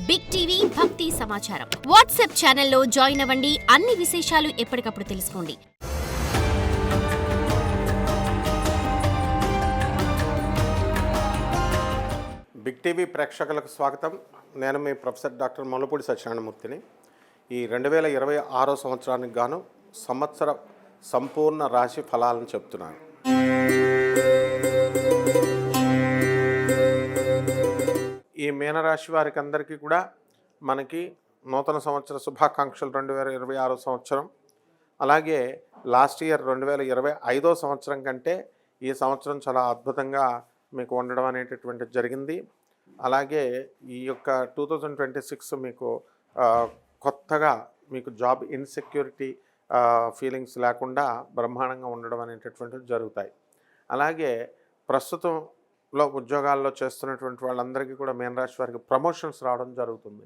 Big TV భక్తి సమాచారం WhatsApp ఛానల్లో జాయిన్ అవ్వండి. అన్ని విశేషాలు ఎప్పటికప్పుడు తెలుసుకోండి. బిగ్ టీవీ ప్రేక్షకులకు స్వాగతం. నేను మీ ప్రొఫెసర్ డాక్టర్ ముల్లపూడి సత్యనారాయణమూర్తిని. ఈ 2026 సంవత్సరానికి గాను సంవత్సర సంపూర్ణ రాశి ఫలాలను చెప్తున్నాను. ఈ మీనరాశి వారికి అందరికీ కూడా మనకి నూతన సంవత్సర శుభాకాంక్షలు. 2026 సంవత్సరం, అలాగే లాస్ట్ ఇయర్ 2025 సంవత్సరం కంటే ఈ సంవత్సరం చాలా అద్భుతంగా మీకు ఉండడం అనేటటువంటిది జరిగింది. అలాగే ఈ యొక్క 2026 మీకు కొత్తగా మీకు జాబ్ ఇన్సెక్యూరిటీ ఫీలింగ్స్ లేకుండా బ్రహ్మాండంగా ఉండడం అనేటటువంటివి జరుగుతాయి. అలాగే ప్రస్తుతంలో ఉద్యోగాల్లో చేస్తున్నటువంటి వాళ్ళందరికీ కూడా మీనరాశి వారికి ప్రమోషన్స్ రావడం జరుగుతుంది.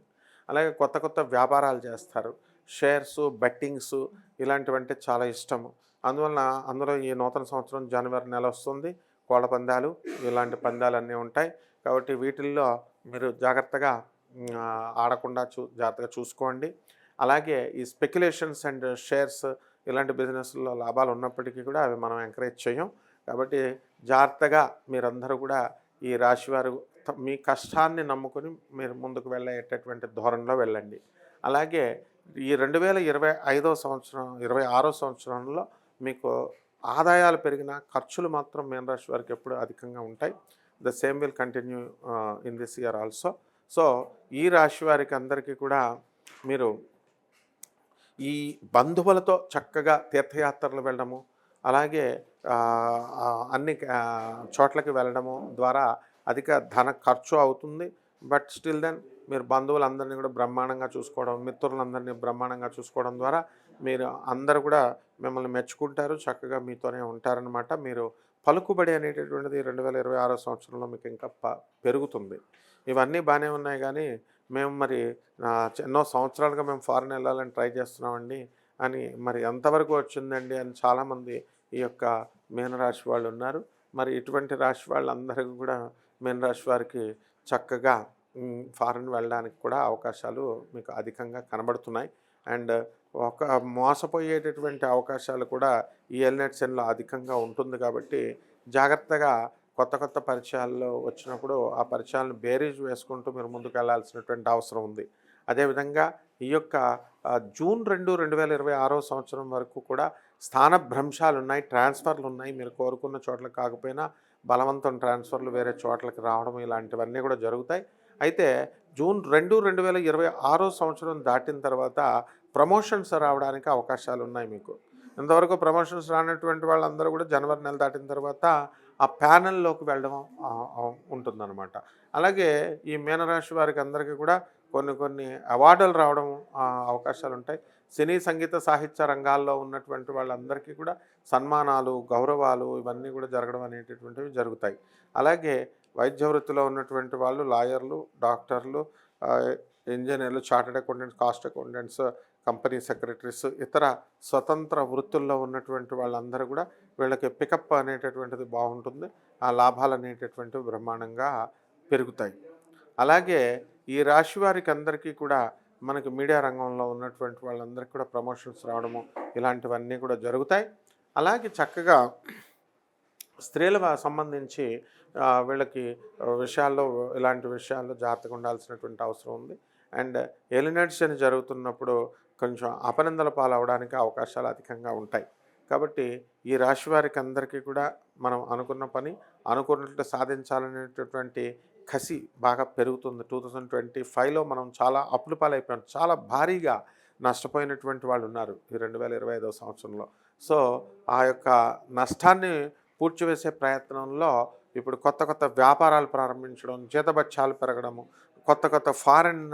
అలాగే కొత్త కొత్త వ్యాపారాలు చేస్తారు. షేర్సు, బెట్టింగ్స్ ఇలాంటివంటే చాలా ఇష్టము. అందులో ఈ నూతన సంవత్సరం జనవరి నెల వస్తుంది. కోళ్ళ పందాలు ఇలాంటి పందాలన్నీ ఉంటాయి. కాబట్టి వీటిల్లో మీరు జాగ్రత్తగా ఆడకుండా జాగ్రత్తగా చూసుకోండి. అలాగే ఈ స్పెక్యులేషన్స్ అండ్ షేర్స్ ఇలాంటి బిజినెస్లో లాభాలు ఉన్నప్పటికీ కూడా అవి మనం ఎంకరేజ్ చేయం. కాబట్టి జాగ్రత్తగా మీరందరూ కూడా ఈ రాశివారు మీ కష్టాన్ని నమ్ముకొని మీరు ముందుకు వెళ్ళేటటువంటి ధోరణిలో వెళ్ళండి. అలాగే ఈ 2026 సంవత్సరంలో మీకు ఆదాయాలు పెరిగిన ఖర్చులు మాత్రం మీనరాశి వారికి ఎప్పుడు అధికంగా ఉంటాయి. The same will continue in this year also. So ఈ రాశి వారికి అందరికీ కూడా మీరు ఈ బంధువులతో చక్కగా తీర్థయాత్రలు వెళ్ళడము, అలాగే అన్ని చోట్లకి వెళ్ళడము ద్వారా అధిక ధన ఖర్చు అవుతుంది. బట్ స్టిల్ దెన్ మీరు బంధువులందరినీ కూడా బ్రహ్మాండంగా చూసుకోవడం, మిత్రులందరినీ బ్రహ్మాండంగా చూసుకోవడం ద్వారా మీరు అందరూ కూడా మిమ్మల్ని మెచ్చుకుంటారు, చక్కగా మీతోనే ఉంటారనమాట. మీరు పలుకుబడి అనేటటువంటిది 2026 సంవత్సరంలో మీకు ఇంకా పెరుగుతుంది. ఇవన్నీ బాగానే ఉన్నాయి, కానీ మేము మరి ఎన్నో సంవత్సరాలుగా మేము ఫారెన్ వెళ్ళాలని ట్రై చేస్తున్నామండి అని మరి ఎంతవరకు వచ్చిందండి అని చాలామంది ఈ యొక్క మీనరాశి వాళ్ళు ఉన్నారు. మరి ఇటువంటి రాశి వాళ్ళందరికీ కూడా మీనరాశి వారికి చక్కగా ఫారెన్ వెళ్ళడానికి కూడా అవకాశాలు మీకు అధికంగా కనబడుతున్నాయి. అండ్ ఒక మోసపోయేటటువంటి అవకాశాలు కూడా ఈ ఎల్నెట్స్ఎన్లో అధికంగా ఉంటుంది. కాబట్టి జాగ్రత్తగా కొత్త కొత్త పరిచయాల్లో వచ్చినప్పుడు ఆ పరిచయాలను బేరీజ్ వేసుకుంటూ మీరు ముందుకు వెళ్ళాల్సినటువంటి అవసరం ఉంది. అదేవిధంగా ఈ యొక్క జూన్ 2, 2026 సంవత్సరం వరకు కూడా స్థానభ్రంశాలు ఉన్నాయి, ట్రాన్స్ఫర్లు ఉన్నాయి. మీరు కోరుకున్న చోట్లకు కాకపోయినా బలవంతం ట్రాన్స్ఫర్లు వేరే చోట్లకి రావడం ఇలాంటివన్నీ కూడా జరుగుతాయి. అయితే జూన్ 2, 2026 సంవత్సరం దాటిన తర్వాత ప్రమోషన్స్ రావడానికి అవకాశాలు ఉన్నాయి మీకు. ఇంతవరకు ప్రమోషన్స్ రానటువంటి వాళ్ళందరూ కూడా జనవరి నెల దాటిన తర్వాత ఆ ప్యానెల్లోకి వెళ్ళడం ఉంటుందన్నమాట. అలాగే ఈ మీనరాశి వారికి అందరికీ కూడా కొన్ని అవార్డులు రావడం అవకాశాలు ఉంటాయి. సినీ, సంగీత, సాహిత్య రంగాల్లో ఉన్నటువంటి వాళ్ళందరికీ కూడా సన్మానాలు, గౌరవాలు ఇవన్నీ కూడా జరగడం అనేటటువంటివి జరుగుతాయి. అలాగే వైద్య వృత్తిలో ఉన్నటువంటి వాళ్ళు, లాయర్లు, డాక్టర్లు, ఇంజనీర్లు, chartered accountants, cost accountants, company secretaries, ఇతర స్వతంత్ర వృత్తుల్లో ఉన్నటువంటి వాళ్ళందరూ కూడా వీళ్ళకి పికప్ అనేటటువంటిది బాగుంటుంది. ఆ లాభాలు అనేటటువంటివి బ్రహ్మాండంగా పెరుగుతాయి. అలాగే ఈ రాశి వారికి అందరికీ కూడా మనకి మీడియా రంగంలో ఉన్నటువంటి వాళ్ళందరికీ కూడా ప్రమోషన్స్ రావడము ఇలాంటివన్నీ కూడా జరుగుతాయి. అలాగే చక్కగా స్త్రీల సంబంధించి వీళ్ళకి ఇలాంటి విషయాల్లో జాగ్రత్తగా ఉండాల్సినటువంటి అవసరం ఉంది. అండ్ ఎలినెట్స్ అని జరుగుతున్నప్పుడు కొంచెం అపనిందల పాలవడానికి అవకాశాలు అధికంగా ఉంటాయి. కాబట్టి ఈ రాశి వారికి అందరికీ కూడా మనం అనుకున్న పని అనుకున్నట్లు సాధించాలనేటటువంటి కసి బాగా పెరుగుతుంది. 2025లో మనం చాలా అప్పుల పాలైపోయాం, చాలా భారీగా నష్టపోయినటువంటి వాళ్ళు ఉన్నారు ఈ 2025 సంవత్సరంలో. సో ఆ యొక్క నష్టాన్ని పూడ్చివేసే ప్రయత్నంలో ఇప్పుడు కొత్త కొత్త వ్యాపారాలు ప్రారంభించడం, జీతభత్యాలు పెరగడము, కొత్త కొత్త ఫారెన్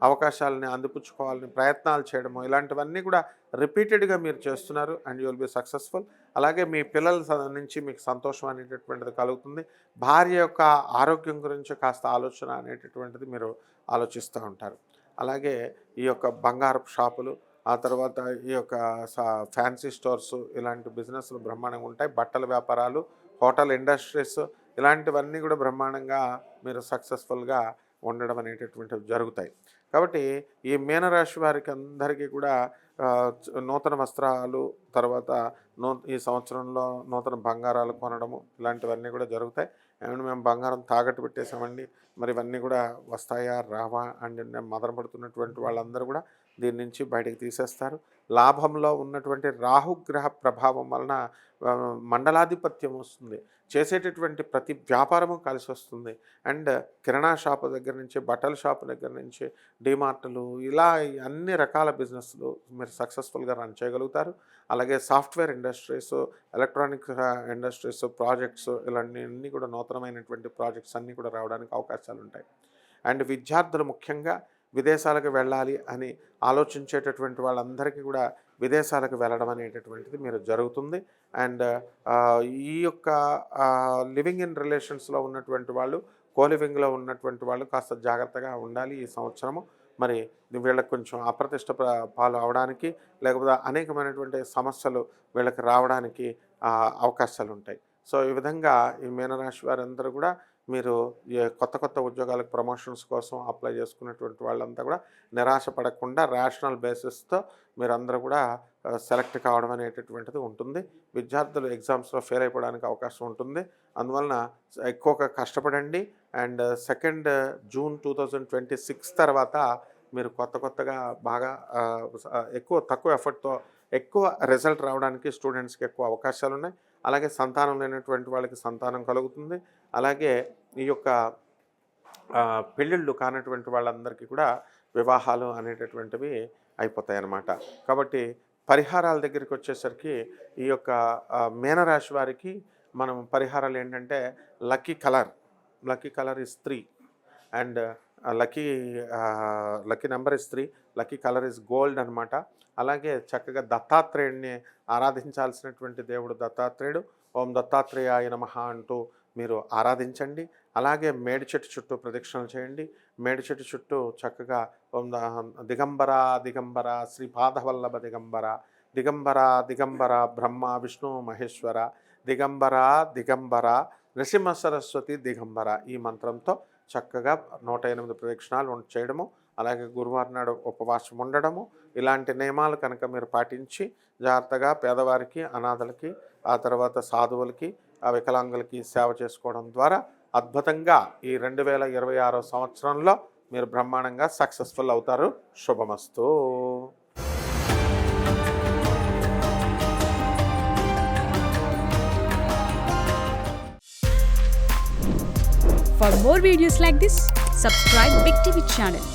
అవకాశాలని అందిపుచ్చుకోవాలని ప్రయత్నాలు చేయడము ఇలాంటివన్నీ కూడా రిపీటెడ్గా మీరు చేస్తున్నారు. And you will be successful. అలాగే మీ పిల్లల నుంచి మీకు సంతోషం అనేటటువంటిది కలుగుతుంది. భార్య యొక్క ఆరోగ్యం గురించి కాస్త ఆలోచన అనేటటువంటిది మీరు ఆలోచిస్తూ ఉంటారు. అలాగే ఈ యొక్క బంగారపు షాపులు, ఆ తర్వాత ఈ యొక్క ఫ్యాన్సీ స్టోర్స్ ఇలాంటి బిజినెస్లు బ్రహ్మాండంగా ఉంటాయి. బట్టల వ్యాపారాలు, హోటల్ ఇండస్ట్రీస్ ఇలాంటివన్నీ కూడా బ్రహ్మాండంగా మీరు సక్సెస్ఫుల్గా ఉండడం అనేటటువంటివి జరుగుతాయి. కాబట్టి ఈ మీనరాశి వారికి అందరికీ కూడా నూతన వస్త్రాలు, తర్వాత ఈ సంవత్సరంలో నూతన బంగారాలు కొనడము ఇలాంటివన్నీ కూడా జరుగుతాయి. ఏమంటే మేము బంగారం తాకట్టు పెట్టేసామండి, మరి ఇవన్నీ కూడా వస్తాయా రావా అని మదనపడుతున్నటువంటి వాళ్ళందరూ కూడా దీని నుంచి బయటకు తీసేస్తారు. లాభంలో ఉన్నటువంటి రాహుగ్రహ ప్రభావం వలన మండలాధిపత్యం వస్తుంది. చేసేటటువంటి ప్రతి వ్యాపారము కలిసి వస్తుంది. అండ్ కిరాణా షాపు దగ్గర నుంచి, బట్టల షాపు దగ్గర నుంచి, డీమార్టులు, ఇలా అన్ని రకాల బిజినెస్లు మీరు సక్సెస్ఫుల్గా రన్ చేయగలుగుతారు. అలాగే software industries, electronic industries, projects, ఇలాంటివన్నీ కూడా నూతనమైనటువంటి ప్రాజెక్ట్స్ అన్నీ కూడా రావడానికి అవకాశాలు ఉంటాయి. అండ్ విద్యార్థులు ముఖ్యంగా విదేశాలకు వెళ్ళాలి అని ఆలోచించేటటువంటి వాళ్ళందరికీ కూడా విదేశాలకు వెళ్ళడం అనేటటువంటిది మీరు జరుగుతుంది. అండ్ ఈ యొక్క లివింగ్ ఇన్ రిలేషన్స్లో ఉన్నటువంటి వాళ్ళు, కోలివింగ్లో ఉన్నటువంటి వాళ్ళు కాస్త జాగ్రత్తగా ఉండాలి ఈ సంవత్సరము. మరి వీళ్ళకి కొంచెం అప్రతిష్ట పాలు అవడానికి, లేకపోతే అనేకమైనటువంటి సమస్యలు వీళ్ళకి రావడానికి అవకాశాలు ఉంటాయి. సో ఈ విధంగా ఈ మీనరాశి వారందరూ కూడా మీరు కొత్త ఉద్యోగాలకు ప్రమోషన్స్ కోసం అప్లై చేసుకున్నటువంటి వాళ్ళంతా కూడా నిరాశ పడకుండా రేషనల్ బేసిస్తో మీరందరూ కూడా సెలెక్ట్ కావడం అనేటటువంటిది ఉంటుంది. విద్యార్థులు ఎగ్జామ్స్లో ఫెయిల్ అయిపోవడానికి అవకాశం ఉంటుంది. అందువలన ఎక్కువగా కష్టపడండి. అండ్ 2 జూన్ 2026 తర్వాత మీరు కొత్తగా బాగా తక్కువ ఎఫర్ట్తో ఎక్కువ రిజల్ట్ రావడానికి స్టూడెంట్స్కి ఎక్కువ అవకాశాలు ఉన్నాయి. అలాగే సంతానం లేనటువంటి వాళ్ళకి సంతానం కలుగుతుంది. అలాగే ఈ యొక్క పెళ్ళిళ్ళు కానటువంటి వాళ్ళందరికీ కూడా వివాహాలు అనేటటువంటివి అయిపోతాయి అన్నమాట. కాబట్టి పరిహారాల దగ్గరికి వచ్చేసరికి ఈ యొక్క మీనరాశి వారికి మనం పరిహారాలు ఏంటంటే, lucky colour is 3 and lucky number is 3, lucky colour is gold అనమాట. అలాగే చక్కగా దత్తాత్రేయుడిని ఆరాధించాల్సినటువంటి దేవుడు దత్తాత్రేయుడు. ఓం దత్తాత్రేయాయ నమః అంటూ మీరు ఆరాధించండి. అలాగే మేడి చెట్టు చుట్టూ ప్రదక్షిణలు చేయండి. మేడి చెట్టు చుట్టూ చక్కగా ఓం దిగంబర శ్రీపాదవల్లభ దిగంబర బ్రహ్మ విష్ణు మహేశ్వర దిగంబర నృసింహ సరస్వతి దిగంబర ఈ మంత్రంతో చక్కగా 108 ప్రదక్షిణాలు చేయడము, అలాగే గురువారం నాడు ఉపవాసం ఉండడము, ఇలాంటి నియమాలు కనుక మీరు పాటించి జాగ్రత్తగా పేదవారికి, అనాథలకి, ఆ తర్వాత సాధువులకి, వికలాంగులకి సేవ చేసుకోవడం ద్వారా అద్భుతంగా ఈ 2026 సంవత్సరంలో మీరు బ్రహ్మాండంగా సక్సెస్ఫుల్ అవుతారు. శుభమస్తు. For more videos like this, subscribe Big TV channel.